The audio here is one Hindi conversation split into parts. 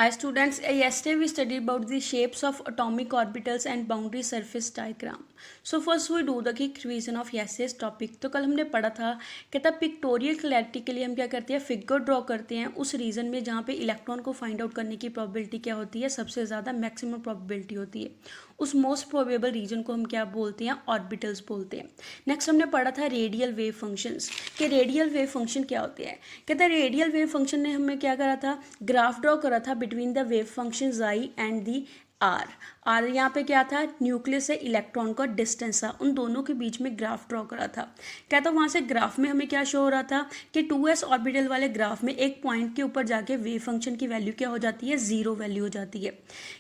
Hi students, yesterday we studied about the shapes of atomic orbitals and boundary surface diagram. So first we do the quick revision of yesterday's topic. तो कल हमने पढ़ा था कहता पिक्टोरियल क्लैरिटी के लिए हम क्या करते हैं, फिगर ड्रॉ करते हैं उस रीजन में जहाँ पे इलेक्ट्रॉन को फाइंड आउट करने की प्रोबेबिलिटी क्या होती है, सबसे ज़्यादा मैक्सिमम प्रोबेबिलिटी होती है। उस मोस्ट प्रोबेबल रीजन को हम क्या बोलते हैं, ऑर्बिटल्स बोलते हैं। नेक्स्ट हमने पढ़ा था रेडियल वेव फंक्शंस कि रेडियल वेव फंक्शन क्या होते हैं। कहता है रेडियल वेव फंक्शन ने हमें क्या करा था, ग्राफ ड्रॉ करा था बिटवीन द वेव फंक्शन जाई एंड दी आर यहाँ पे क्या था, न्यूक्लियस से इलेक्ट्रॉन का डिस्टेंस था, उन दोनों के बीच में ग्राफ ड्रॉ करा था। कहता वहाँ से ग्राफ में हमें क्या शो हो रहा था कि 2s ऑर्बिटल वाले ग्राफ में एक पॉइंट के ऊपर जाके वेव फंक्शन की वैल्यू क्या हो जाती है, जीरो वैल्यू हो जाती है।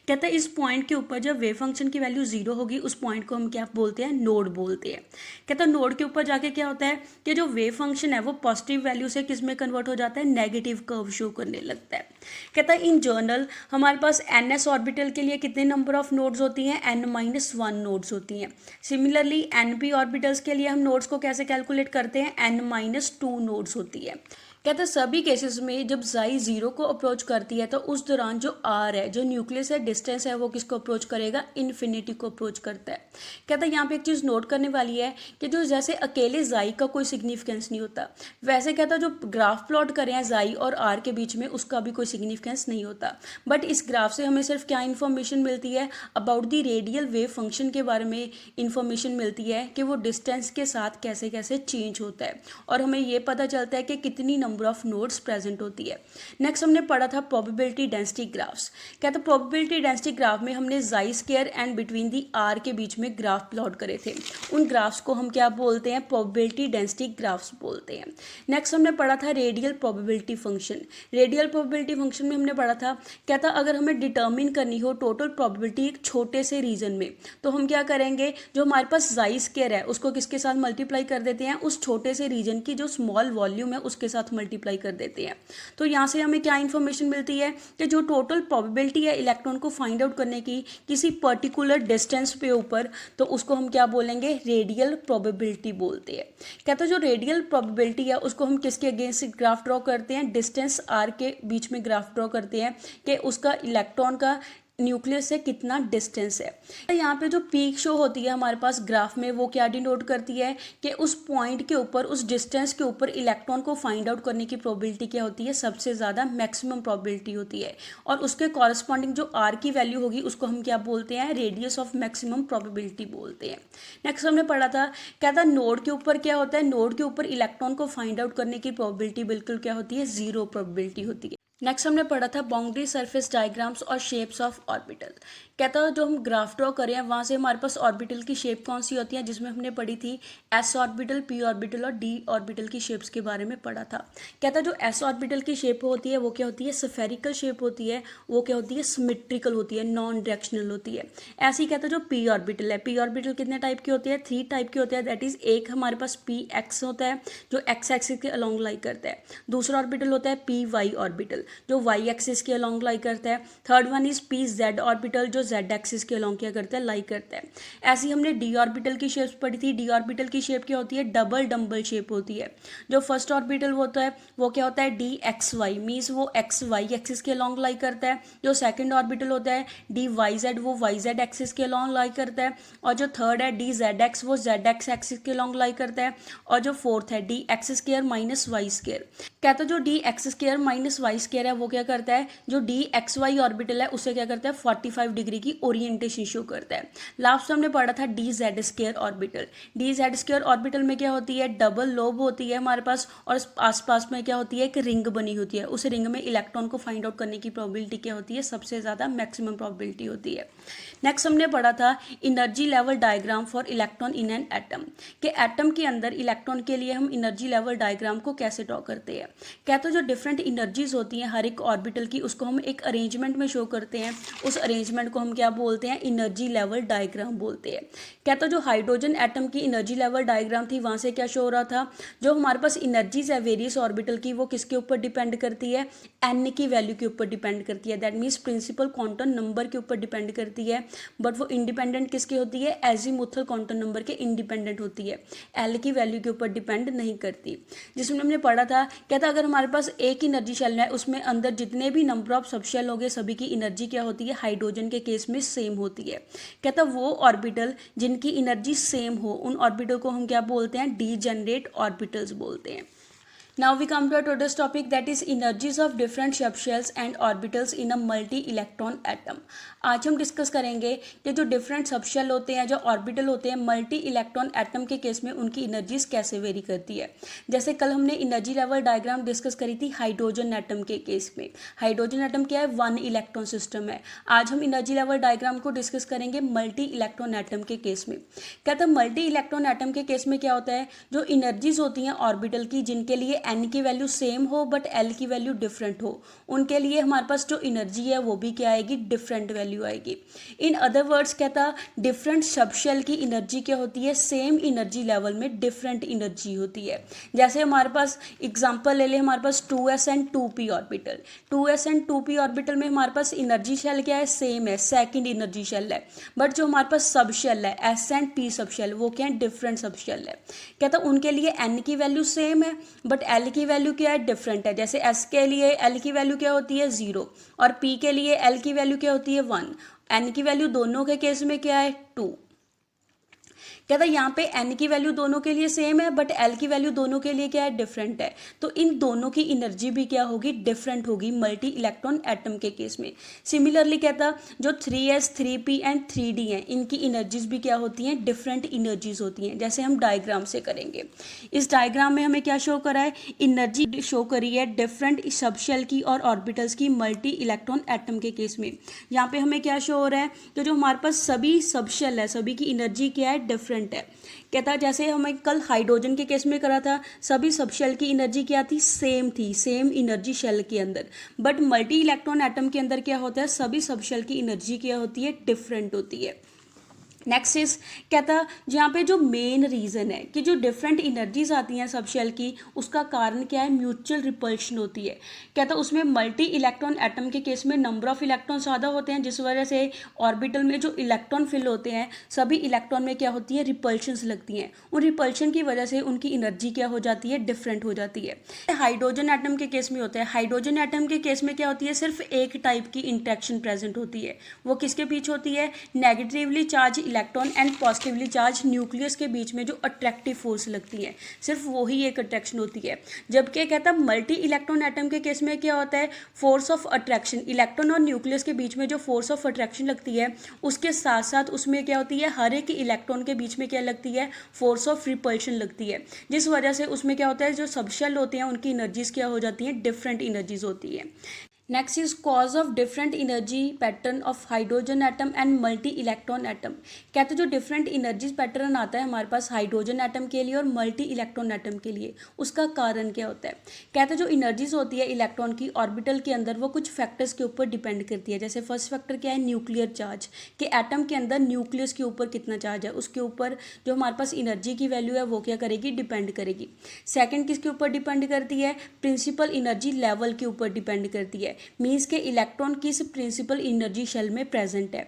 कहता है इस पॉइंट के ऊपर जब वेव फंक्शन की वैल्यू जीरो होगी उस पॉइंट को हम क्या बोलते हैं, नोड बोलते हैं। कहता है नोड के ऊपर जाके क्या होता है कि जो वेव फंक्शन है वो पॉजिटिव वैल्यू से किस में कन्वर्ट हो जाता है, नेगेटिव कर्व शो करने लगता है। कहता है इन जनरल हमारे पास ns ऑर्बिटल के लिए कितने नंबर ऑफ नोड्स होती हैं, n-1 नोड्स होती हैं। सिमिलरली np ऑर्बिटल्स के लिए हम नोड्स को कैसे कैलकुलेट करते हैं, n-2 नोड्स होती है। कहते हैं सभी केसेस में जब जाई जीरो को अप्रोच करती है तो उस दौरान जो आर है, जो न्यूक्लियस है, डिस्टेंस है, वो किसको अप्रोच करेगा, इन्फिनिटी को अप्रोच करता है। कहता है यहाँ पे एक चीज़ नोट करने वाली है कि जो जैसे अकेले जाई का कोई सिग्निफिकेंस नहीं होता, वैसे कहता है जो ग्राफ प्लॉट करें हैं जाई और आर के बीच में उसका भी कोई सिग्निफिकेंस नहीं होता। बट इस ग्राफ से हमें सिर्फ क्या इन्फॉर्मेशन मिलती है, about the radial wave function के बारे में इन्फॉर्मेशन मिलती है कि वो डिस्टेंस के साथ कैसे कैसे चेंज होता है, और हमें ये पता चलता है कि कितनी नंबर ऑफ नोड्स प्रेजेंट होती है। नेक्स्ट हमने पढ़ा था प्रोबेबिलिटी डेंसिटी ग्राफ्स। कहते हैं प्रोबेबिलिटी डेंसिटी ग्राफ में हमने जाई square and between the R के बीच में ग्राफ प्लॉट करे थे, उन ग्राफ्स को हम क्या बोलते हैं, प्रोबेबिलिटी डेंसिटी ग्राफ्स बोलते हैं। नेक्स्ट हमने पढ़ा था radial probability function. Radial probability function में हमने पढ़ा था, कहता अगर हमें डिटर्मिन करनी हो टोटल प्रोबेबिलिटी एक छोटे से रीजन में तो हम क्या करेंगे, जो हमारे पास जाई स्क्वायर है उसको किसके साथ मल्टीप्लाई कर देते हैं, उस छोटे से रीजन की जो स्मॉल वॉल्यूम है उसके साथ मल्टीप्लाई कर देते हैं। तो यहाँ से हमें क्या इन्फॉर्मेशन मिलती है कि जो टोटल प्रोबेबिलिटी है इलेक्ट्रॉन को फाइंड आउट करने की किसी पर्टिकुलर डिस्टेंस पे ऊपर, तो उसको हम क्या बोलेंगे, रेडियल प्रोबेबिलिटी बोलते हैं। कहते हैं जो रेडियल प्रोबेबिलिटी है उसको हम किसके अगेंस्ट ग्राफ ड्रॉ करते हैं, डिस्टेंस आर के बीच में ग्राफ ड्रॉ करते हैं कि उसका इलेक्ट्रॉन का न्यूक्लियस से कितना डिस्टेंस है। यहाँ पे जो पीक शो होती है हमारे पास ग्राफ में वो क्या डिनोट करती है कि उस पॉइंट के ऊपर, उस डिस्टेंस के ऊपर इलेक्ट्रॉन को फाइंड आउट करने की प्रोबेबिलिटी क्या होती है, सबसे ज़्यादा मैक्सिमम प्रोबेबिलिटी होती है, और उसके कॉरस्पॉन्डिंग जो आर की वैल्यू होगी उसको हम क्या बोलते हैं, रेडियस ऑफ मैक्सिमम प्रोबेबिलिटी बोलते हैं। नेक्स्ट हमने पढ़ा था, क्या था नोड के ऊपर क्या होता है, नोड के ऊपर इलेक्ट्रॉन को फाइंड आउट करने की प्रोबेबिलिटी बिल्कुल क्या होती है, जीरो प्रोबेबिलिटी होती है। नेक्स्ट हमने पढ़ा था बाउंड्री सरफेस डायग्राम्स और शेप्स ऑफ ऑर्बिटल। कहता है जो हम ग्राफ ड्रॉ करें हैं वहाँ से हमारे पास ऑर्बिटल की शेप कौन सी होती है, जिसमें हमने पढ़ी थी एस ऑर्बिटल, पी ऑर्बिटल और डी ऑर्बिटल की शेप्स के बारे में पढ़ा था। कहता है जो एस ऑर्बिटल की शेप होती है वो क्या होती है, स्फेरिकल शेप होती है, वो क्या होती है, सिमेट्रिकल होती है, नॉन डायरेक्शनल होती है। ऐसे ही कहता है जो पी ऑर्बिटल है, पी ऑर्बिटल कितने टाइप की होती है, 3 टाइप की होती है। दैट इज एक हमारे पास पी एक्स होता है जो एक्स एक्सिस के अलॉन्ग लाई करता है, दूसरा ऑर्बिटल होता है पी वाई ऑर्बिटल जो वाई एक्सिस के अलॉन्ग लाई करता है, third one is P Z orbital जो जेड एक्सिस के अलॉन्ग क्या करता है, लाई करता है। ऐसे ही हमने डी ऑर्बिटल की शेप पढ़ी थी। डी ऑर्बिटल की शेप क्या होती है, डबल डम्बल शेप होती है। जो फर्स्ट ऑर्बिटल होता है वो क्या होता है, डी एक्स वाई, मीन्स वो एक्स वाई एक्सिस के अलॉन्ग लाई करता है। जो सेकंड ऑर्बिटल होता है डी वाई जेड, वो वाई जेड एक्सिस के अलॉन्ग लाई करता है। और जो थर्ड है डी जेड एक्स, वो जेड एक्स एक्सिस के अलॉन्ग लाई करता है। और जो फोर्थ है D X square minus Y square. कहता है जो D X square minus Y square है वो क्या करता है, जो डी एक्स वाई ऑर्बिटल है उसे क्या करता है, 45 डिग्री की ओरिएंटेशन शो करता है। लास्ट हमने पढ़ा था D Z square orbital. D Z square orbital में क्या होती है, डबल लोब होती है हमारे पास, और आसपास में क्या होती है, एक रिंग बनी होती है। उस रिंग में इलेक्ट्रॉन को फाइंड आउट करने की प्रोबेबिलिटी क्या होती है, सबसे ज़्यादा मैक्सिमम प्रोबेबिलिटी होती है। नेक्स्ट हमने पढ़ा था energy level diagram for electron in an atom, कि एटम के अंदर इलेक्ट्रॉन के लिए हम एनर्जी लेवल डायग्राम को कैसे ड्रॉ करते हैं। कहते हैं जो डिफरेंट एनर्जीज होती हैं हर एक ऑर्बिटल की उसको हम एक अरेंजमेंट में शो करते हैं, उस अरेंजमेंट को हम क्या बोलते हैं, एनर्जी लेवल डायग्राम बोलते हैं। कहता है जो हाइड्रोजन एटम की एनर्जी लेवल डायग्राम थी वहाँ से क्या शो हो रहा था, जो हमारे पास एनर्जीज है वेरियस ऑर्बिटल की वो किसके ऊपर डिपेंड करती है, एन की वैल्यू के ऊपर डिपेंड करती है। That means principal quantum number के ऊपर डिपेंड करती है, बट वो इंडिपेंडेंट किसकी होती है, एजीमुथल क्वांटम नंबर के इंडिपेंडेंट होती है, एल की वैल्यू के ऊपर डिपेंड नहीं करती। जिसमें हमने पढ़ा था, कहता अगर हमारे पास एक एनर्जी शेल है उसमें में अंदर जितने भी नंबर ऑफ सबशेल होंगे सभी की एनर्जी क्या होती है, हाइड्रोजन के केस में सेम होती है। कहता वो ऑर्बिटल जिनकी एनर्जी सेम हो उन ऑर्बिटल को हम क्या बोलते हैं, डीजेनरेट ऑर्बिटल्स बोलते हैं। Now we come to our today's topic, that is energies of different subshells and orbitals in a multi-electron atom। आज हम डिस्कस करेंगे कि जो डिफरेंट सबशेल होते हैं, जो ऑर्बिटल होते हैं, मल्टी इलेक्ट्रॉन एटम के केस में उनकी एनर्जीज कैसे वेरी करती है। जैसे कल हमने एनर्जी लेवल डायग्राम डिस्कस करी थी हाइड्रोजन एटम के केस में। हाइड्रोजन एटम क्या है, 1 इलेक्ट्रॉन सिस्टम है। आज हम एनर्जी लेवल डायग्राम को डिस्कस करेंगे मल्टी इलेक्ट्रॉन एटम के केस में। कहते हैं मल्टी इलेक्ट्रॉन एटम के केस में क्या होता है, जो एनर्जीज होती हैं ऑर्बिटल की, जिनके लिए एन की वैल्यू सेम हो बट एल की वैल्यू डिफरेंट हो, उनके लिए हमारे पास जो एनर्जी है वो भी क्या आएगी, डिफरेंट वैल्यू आएगी। इन अदर वर्ड्स कहता डिफरेंट सबशेल की एनर्जी क्या होती है, सेम एनर्जी लेवल में डिफरेंट एनर्जी होती है। जैसे हमारे पास एग्जांपल ले ले, हमारे पास 2s and 2p orbital. 2s and 2p orbital में हमारे पास एनर्जी शेल क्या है, सेम है, सेकंड एनर्जी शेल है। बट जो हमारे पास सबशेल है s एंड p सबशेल, वो क्या है, डिफरेंट सबशेल है। कहता उनके लिए n की वैल्यू सेम है बट l की वैल्यू क्या है, डिफरेंट है। जैसे s के लिए l की वैल्यू क्या होती है, 0 और p के लिए l की वैल्यू क्या होती है, 1। n की वैल्यू दोनों के केस में क्या है, 2। कहता है यहाँ पे n की वैल्यू दोनों के लिए सेम है बट l की वैल्यू दोनों के लिए क्या है, डिफरेंट है। तो इन दोनों की एनर्जी भी क्या होगी, डिफरेंट होगी मल्टी इलेक्ट्रॉन एटम के केस में। सिमिलरली कहता जो 3s 3p एंड 3d हैं, इनकी एनर्जीज भी क्या होती हैं, डिफरेंट एनर्जीज होती हैं। जैसे हम डायग्राम से करेंगे, इस डायग्राम में हमें क्या शो करा है, एनर्जी शो करी है डिफरेंट सबशेल की और ऑर्बिटल्स की मल्टी इलेक्ट्रॉन एटम के केस में। यहाँ पे हमें क्या शो हो रहा है कि जो हमारे पास सभी सबशेल है सभी की एनर्जी क्या है, डिफरेंट है। कहता जैसे हमें कल हाइड्रोजन के केस में करा था, सभी सबशेल की एनर्जी क्या थी, सेम थी, सेम एनर्जी शेल के अंदर। बट मल्टी इलेक्ट्रॉन एटम के अंदर क्या होता है, सभी सबशेल की एनर्जी क्या होती है, डिफरेंट होती है। नेक्स्ट इज कहता जहाँ पे जो मेन रीज़न है कि जो डिफरेंट एनर्जीज आती हैं सबशेल की, उसका कारण क्या है, म्यूचुअल रिपल्शन होती है। कहता उसमें मल्टी इलेक्ट्रॉन एटम के केस में नंबर ऑफ इलेक्ट्रॉन ज़्यादा होते हैं, जिस वजह से ऑर्बिटल में जो इलेक्ट्रॉन फिल होते हैं सभी इलेक्ट्रॉन में क्या होती है, रिपल्शंस लगती हैं। उन रिपल्शन की वजह से उनकी एनर्जी क्या हो जाती है, डिफरेंट हो जाती है। हाइड्रोजन एटम के केस में होता है, हाइड्रोजन एटम के केस में क्या होती है, सिर्फ एक टाइप की इंटरेक्शन प्रेजेंट होती है। वो किसके बीच होती है, negatively charge electron and positively charge nucleus के बीच में जो अट्रैक्टिव फोर्स लगती है, सिर्फ वही एक अट्रैक्शन होती है। जबकि कहता है मल्टी इलेक्ट्रॉन एटम के केस में क्या होता है, फोर्स ऑफ अट्रैक्शन, इलेक्ट्रॉन और न्यूक्लियस के बीच में जो फोर्स ऑफ अट्रैक्शन लगती है, उसके साथ साथ उसमें क्या होती है, हर एक इलेक्ट्रॉन के बीच में क्या लगती है, फोर्स ऑफ रिपल्शन लगती है। जिस वजह से उसमें क्या होता है, जो सबशेल होते हैं उनकी एनर्जीज क्या हो जाती हैं, डिफरेंट एनर्जीज होती है। Next is cause of different energy pattern of hydrogen atom and multi electron atom. कहते जो डिफरेंट एनर्जी पैटर्न आता है हमारे पास हाइड्रोजन एटम के लिए और मल्टी इलेक्ट्रॉन एटम के लिए, उसका कारण क्या होता है। कहते जो एनर्जीज होती है इलेक्ट्रॉन की ऑर्बिटल के अंदर, वो कुछ फैक्टर्स के ऊपर डिपेंड करती है। जैसे फर्स्ट फैक्टर क्या है, न्यूक्लियर चार्ज, कि एटम के अंदर न्यूक्लियस के ऊपर कितना चार्ज है, उसके ऊपर जो हमारे पास एनर्जी की वैल्यू है वो क्या करेगी, डिपेंड करेगी। सेकेंड किसके ऊपर डिपेंड करती है, प्रिंसिपल एनर्जी लेवल के ऊपर डिपेंड करती है, मीन्स के इलेक्ट्रॉन किस प्रिंसिपल एनर्जी शेल में प्रेजेंट है।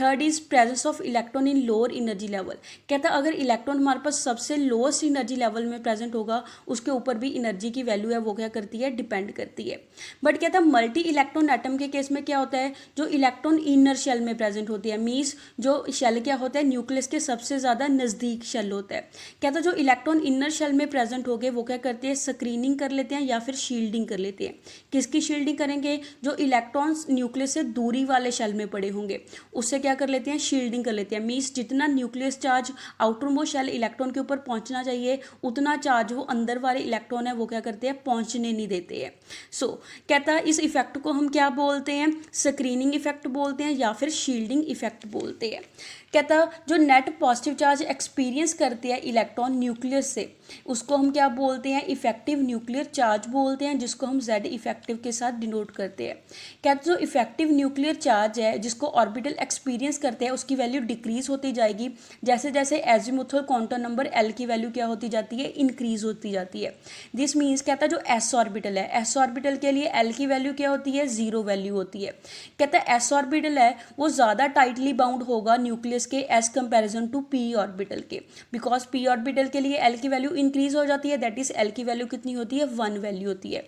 Third is presence of electron in lower energy level. कहता अगर इलेक्ट्रॉन हमारे पास सबसे लोएस्ट एनर्जी लेवल में प्रेजेंट होगा, उसके ऊपर भी एनर्जी की वैल्यू है वो क्या करती है, डिपेंड करती है। बट कहता मल्टी इलेक्ट्रॉन एटम के केस में क्या होता है, जो इलेक्ट्रॉन इनर शेल में प्रेजेंट होती है, मीन्स जो शेल क्या होता है, न्यूक्लियस के सबसे ज़्यादा नज़दीक शेल होता है। कहता जो इलेक्ट्रॉन इनर शेल में प्रेजेंट हो गए वो क्या करते हैं, स्क्रीनिंग कर लेते हैं या फिर शील्डिंग कर लेते हैं। किसकी शील्डिंग करेंगे, जो इलेक्ट्रॉन्स न्यूक्लियस से दूरी वाले शेल में पड़े होंगे उससे क्या कर लेते हैं, शील्डिंग कर लेते हैं। मीन्स जितना nucleus charge outermost shell electron के ऊपर पहुंचना चाहिए, उतना चार्ज वो अंदर वाले इलेक्ट्रॉन है वो क्या करते हैं, पहुंचने नहीं देते हैं। कहता है इस इफेक्ट को हम क्या बोलते हैं, स्क्रीनिंग इफेक्ट बोलते हैं या फिर शील्डिंग इफेक्ट बोलते हैं। कहता जो नेट पॉजिटिव चार्ज एक्सपीरियंस करते हैं इलेक्ट्रॉन न्यूक्लियस से, उसको हम क्या बोलते हैं, इफेक्टिव न्यूक्लियर चार्ज बोलते हैं, जिसको हम Z इफेक्टिव के साथ डिनोट करते हैं। कहते जो इफेक्टिव न्यूक्लियर चार्ज है जिसको ऑर्बिटल एक्सपीरियंस करते हैं, उसकी वैल्यू डिक्रीज होती जाएगी जैसे जैसे एजीमुथल क्वांटम नंबर L की वैल्यू क्या होती जाती है, इंक्रीज होती जाती है। दिस मीन्स कहता है जो S ऑर्बिटल है, S ऑर्बिटल के लिए L की वैल्यू क्या होती है, 0 वैल्यू होती है। कहता है S ऑर्बिटल है वो ज़्यादा टाइटली बाउंड होगा न्यूक्लियस के as comparison to p orbital के, बिकॉज p ऑर्बिटल के लिए L की वैल्यू इंक्रीज हो जाती है, दैट इज L की वैल्यू कितनी होती है, 1 वैल्यू होती है।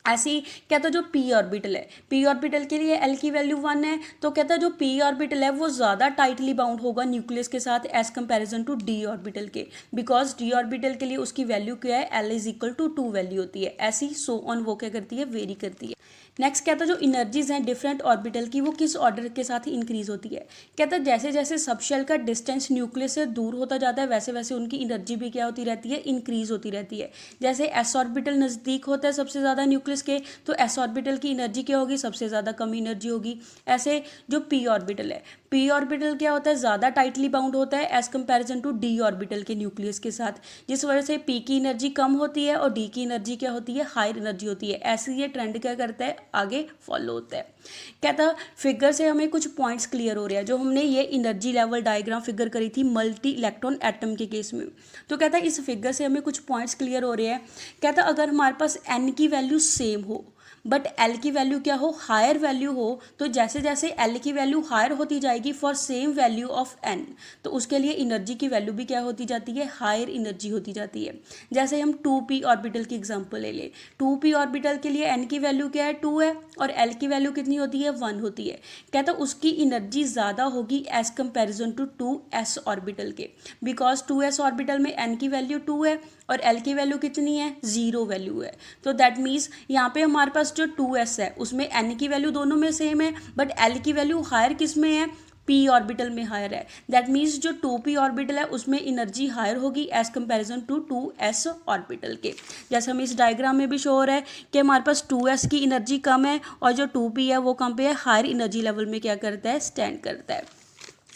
ऐसी कहता जो पी ऑर्बिटल है, पी ऑर्बिटल के लिए एल की वैल्यू 1 है, तो कहता जो पी ऑर्बिटल है वो ज़्यादा टाइटली बाउंड होगा न्यूक्लियस के साथ as comparison to D orbital के, बिकॉज डी ऑर्बिटल के लिए उसकी वैल्यू क्या है, L is equal to 2 value होती है। ऐसी सो ऑन वो क्या करती है, वेरी करती है। नेक्स्ट कहता जो इनर्जीज हैं डिफरेंट ऑर्बिटल की वो किस ऑर्डर के साथ इंक्रीज होती है। कहता जैसे जैसे सबशेल का डिस्टेंस न्यूक्लियस से दूर होता जाता है वैसे वैसे उनकी इनर्जी भी क्या होती रहती है, इंक्रीज होती रहती है। जैसे एस ऑर्बिटल नज़दीक होता है सबसे ज़्यादा न्यूक्लियस के, तो एस ऑर्बिटल की एनर्जी क्या होगी, सबसे ज़्यादा कम एनर्जी होगी। ऐसे जो पी ऑर्बिटल है, पी ऑर्बिटल क्या होता है, ज़्यादा टाइटली बाउंड होता है as comparison to D orbital के न्यूक्लियस के साथ, जिस वजह से पी की एनर्जी कम होती है और डी की एनर्जी क्या होती है, हायर एनर्जी होती है। ऐसे ये ट्रेंड क्या करता है, आगे फॉलो होता है। कहता फिगर से हमें कुछ पॉइंट्स क्लियर हो रहे हैं, जो हमने ये एनर्जी लेवल डायग्राम फिगर करी थी मल्टी इलेक्ट्रॉन एटम के केस में। तो कहता है इस फिगर से हमें कुछ पॉइंट्स क्लियर हो रहे हैं। कहता अगर हमारे पास एन की वैल्यू सेम हो बट एल की वैल्यू क्या हो, हायर वैल्यू हो, तो जैसे जैसे एल की वैल्यू हायर होती जाएगी for same value of n, तो उसके लिए एनर्जी की वैल्यू भी क्या होती जाती है, हायर एनर्जी होती जाती है। जैसे हम 2p ऑर्बिटल की एग्जांपल ले लें, 2p ऑर्बिटल के लिए एन की वैल्यू क्या है, 2 है, और एल की वैल्यू कितनी होती है, 1 होती है। कहता उसकी एनर्जी ज़्यादा होगी as comparison to 2s orbital के, बिकॉज 2s ऑर्बिटल में एन की वैल्यू 2 है और एल की वैल्यू कितनी है, 0 वैल्यू है। तो दैट मीन्स यहाँ पे हमारे पास जो 2s है उसमें एन की वैल्यू दोनों में सेम है, बट एल की वैल्यू हायर किस में है, पी ऑर्बिटल में हायर है। दैट मीन्स जो 2p ऑर्बिटल है उसमें एनर्जी हायर होगी as comparison to 2s orbital के। जैसे हम इस डायग्राम में भी शो हो रहा है कि हमारे पास 2s की एनर्जी कम है और जो 2p है वो कम पे है, हायर एनर्जी लेवल में क्या करता है, स्टैंड करता है।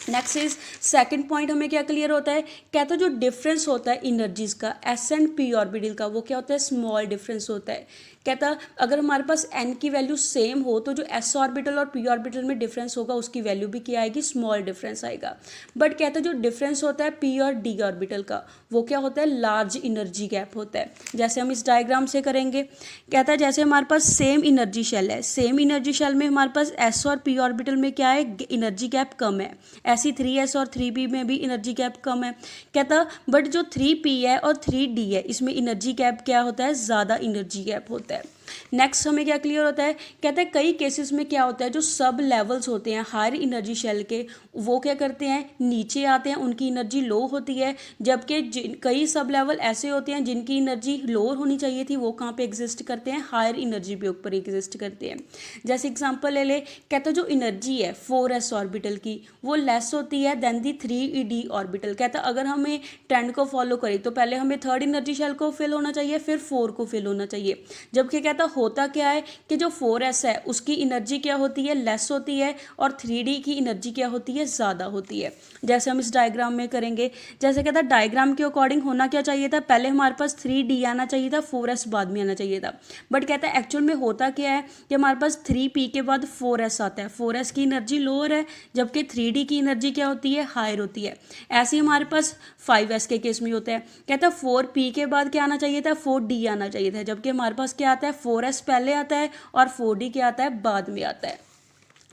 नेक्स्ट इज सेकंड पॉइंट हमें क्या क्लियर होता है, कहता जो डिफरेंस होता है एनर्जीज का एस एंड पी ऑर्बिटल का, वो क्या होता है, स्मॉल डिफरेंस होता है। कहता अगर हमारे पास एन की वैल्यू सेम हो तो जो एस ऑर्बिटल और पी ऑर्बिटल में डिफरेंस होगा उसकी वैल्यू भी क्या आएगी, स्मॉल डिफरेंस आएगा। बट कहता जो डिफरेंस होता है पी और डी ऑर्बिटल का वो क्या होता है, लार्ज एनर्जी गैप होता है। जैसे हम इस डायग्राम से करेंगे, कहता है जैसे हमारे पास सेम एनर्जी शेल है, सेम एनर्जी शेल में हमारे पास एस और पी ऑर्बिटल में क्या है, एनर्जी गैप कम है। ऐसी 3s और 3p में भी एनर्जी गैप कम है। कहता बट जो 3p है और 3d है इसमें एनर्जी गैप क्या होता है, ज़्यादा एनर्जी गैप होता है। नेक्स्ट हमें क्या क्लियर होता है, कहता है कई केसेस में क्या होता है, जो सब लेवल्स होते हैं हायर एनर्जी शेल के वो क्या करते हैं, नीचे आते हैं, उनकी एनर्जी लो होती है, जबकि कई सब लेवल ऐसे होते हैं जिनकी एनर्जी लोअर होनी चाहिए थी वो कहाँ पे एग्जिस्ट करते हैं, हायर एनर्जी पे ऊपर एग्जिस्ट करते हैं। जैसे एग्जांपल ले ले, कहता जो एनर्जी है 4s ऑर्बिटल की वो लेस होती है देन दी 3d ऑर्बिटल। कहता अगर हमें ट्रेंड को फॉलो करें तो पहले हमें थर्ड एनर्जी शेल को फिल होना चाहिए, फिर 4 को फिल होना चाहिए, जबकि कहता होता क्या है कि जो 4s है उसकी एनर्जी क्या होती है, लेस होती है, और 3d की एनर्जी क्या होती है, ज़्यादा होती है। जैसे हम इस डायग्राम में करेंगे, जैसे कहता डायग्राम के अकॉर्डिंग होना क्या चाहिए था, पहले हमारे पास 3d आना चाहिए था, 4s बाद में आना चाहिए था। बट कहता है एक्चुअल में होता क्या है कि हमारे पास 3p के बाद 4s आता है, 4s की एनर्जी लोअर है जबकि 3d की एनर्जी क्या होती है, हायर होती है। ऐसे ही हमारे पास 5s के केस में होता है, कहता 4p के बाद क्या आना चाहिए था, 4d आना चाहिए था, जबकि हमारे पास क्या आता है, 4s पहले आता है और 4d क्या आता है, बाद में आता है।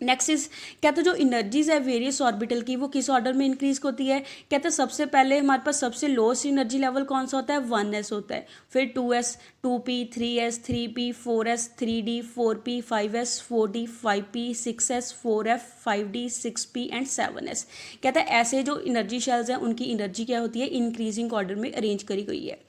नेक्स्ट इज कहते जो एनर्जीज है वेरियस ऑर्बिटल की वो किस ऑर्डर में इंक्रीज होती है। कहते सबसे पहले हमारे पास सबसे लोएस्ट एनर्जी लेवल कौन सा होता है, 1s होता है, फिर 2s, 2p, 3s, 3p, 4s, 3d, 4p, 5s, 4d, 5p, 6s, 4f, 5d, 6p and 7s। कहता है ऐसे जो एनर्जी शेल्स हैं उनकी एनर्जी क्या होती है, इंक्रीजिंग ऑर्डर में अरेंज करी गई है।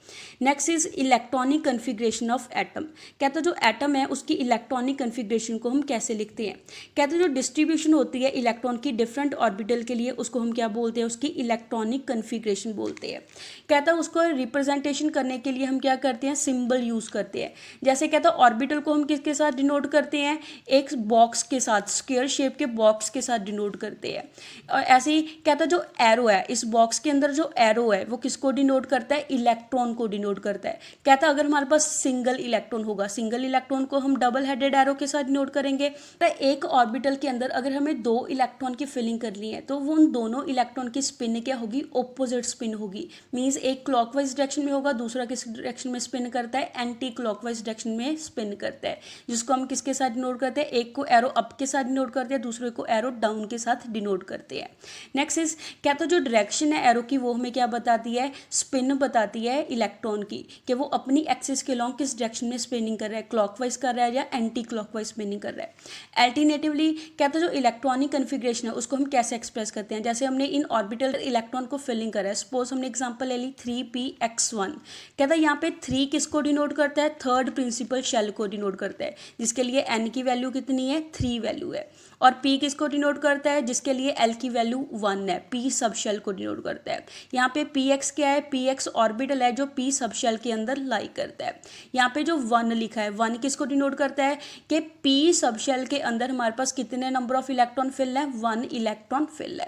Next is electronic configuration of atom. कहता जो एटम है उसकी इलेक्ट्रॉनिक कन्फिग्रेशन को हम कैसे लिखते हैं। कहते जो डिस्ट्रीब्यूशन होती है इलेक्ट्रॉन की डिफरेंट ऑर्बिटल के लिए उसको हम क्या बोलते हैं, उसकी इलेक्ट्रॉनिक कन्फिग्रेशन बोलते हैं। कहता है उसको रिप्रेजेंटेशन करने के लिए हम क्या करते हैं, सिंबल यूज करते हैं। जैसे कहता है ऑर्बिटल को हम किसके साथ डिनोट करते हैं, एक बॉक्स के साथ, स्क्वायर शेप के बॉक्स के साथ डिनोट करते हैं। और ऐसे ही कहता जो एरो है, इस बॉक्स के अंदर जो एरो है वो किसको डिनोट करता है, इलेक्ट्रॉन को डिनोट करता है। कहता अगर हमारे पास सिंगल इलेक्ट्रॉन होगा, सिंगल इलेक्ट्रॉन को हम डबल हेडेड एरो के साथ डिनोट करेंगे। तो एक ऑर्बिटल ऑर्बिटल के अंदर अगर हमें 2 इलेक्ट्रॉन की फिलिंग करनी है तो वो उन दोनों इलेक्ट्रॉन की स्पिन क्या होगी, ऑपोजिट स्पिन होगी। मींस एक क्लॉकवाइज डायरेक्शन में होगा, दूसरा किस डायरेक्शन में स्पिन करता है, एंटी क्लॉकवाइज डायरेक्शन में स्पिन करता है, जिसको हम किसके साथ डिनोट करते हैं, एक को एरो अप के साथ डिनोट करते हैं, दूसरे को एरो डाउन के साथ डिनोट करते हैं। नेक्स्ट इज क्या, तो जो डायरेक्शन है एरो की वो हमें क्या बताती है, स्पिन बताती है इलेक्ट्रॉन की, कि वो अपनी एक्सिस के लॉन्ग किस डायरेक्शन में स्पिनिंग कर रहा है, क्लॉकवाइज कर रहा है या एंटी क्लॉकवाइज स्पिनिंग कर रहा है। अल्टरनेटिवली क्या, तो जो इलेक्ट्रॉनिक कन्फिग्रेशन है उसको हम कैसे एक्सप्रेस करते हैं, जैसे हमने इन ऑर्बिटल इलेक्ट्रॉन को फिलिंग करा है, सपोज हमने एग्जांपल ले ली 3px1, कहता है यहाँ पे 3 किसको डिनोट करता है, थर्ड प्रिंसिपल शेल को डिनोट करता है, जिसके लिए n की वैल्यू कितनी है, 3 वैल्यू है। और p किसको डिनोट करता है, जिसके लिए l की वैल्यू 1 है, p सब शेल को डिनोट करता है। यहाँ पे px क्या है, px ऑर्बिटल है जो p सब शेल के अंदर लाई करता है। यहाँ पे जो 1 लिखा है, 1 किसको डिनोट करता है कि p सब शेल के अंदर हमारे पास कितने नंबर ऑफ इलेक्ट्रॉन फिल है, 1 इलेक्ट्रॉन फिल है।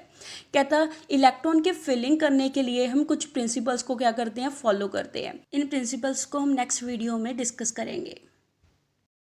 कहता इलेक्ट्रॉन की फिलिंग करने के लिए हम कुछ प्रिंसिपल्स को क्या करते हैं, फॉलो करते हैं। इन प्रिंसिपल्स को हम नेक्स्ट वीडियो में डिस्कस करेंगे।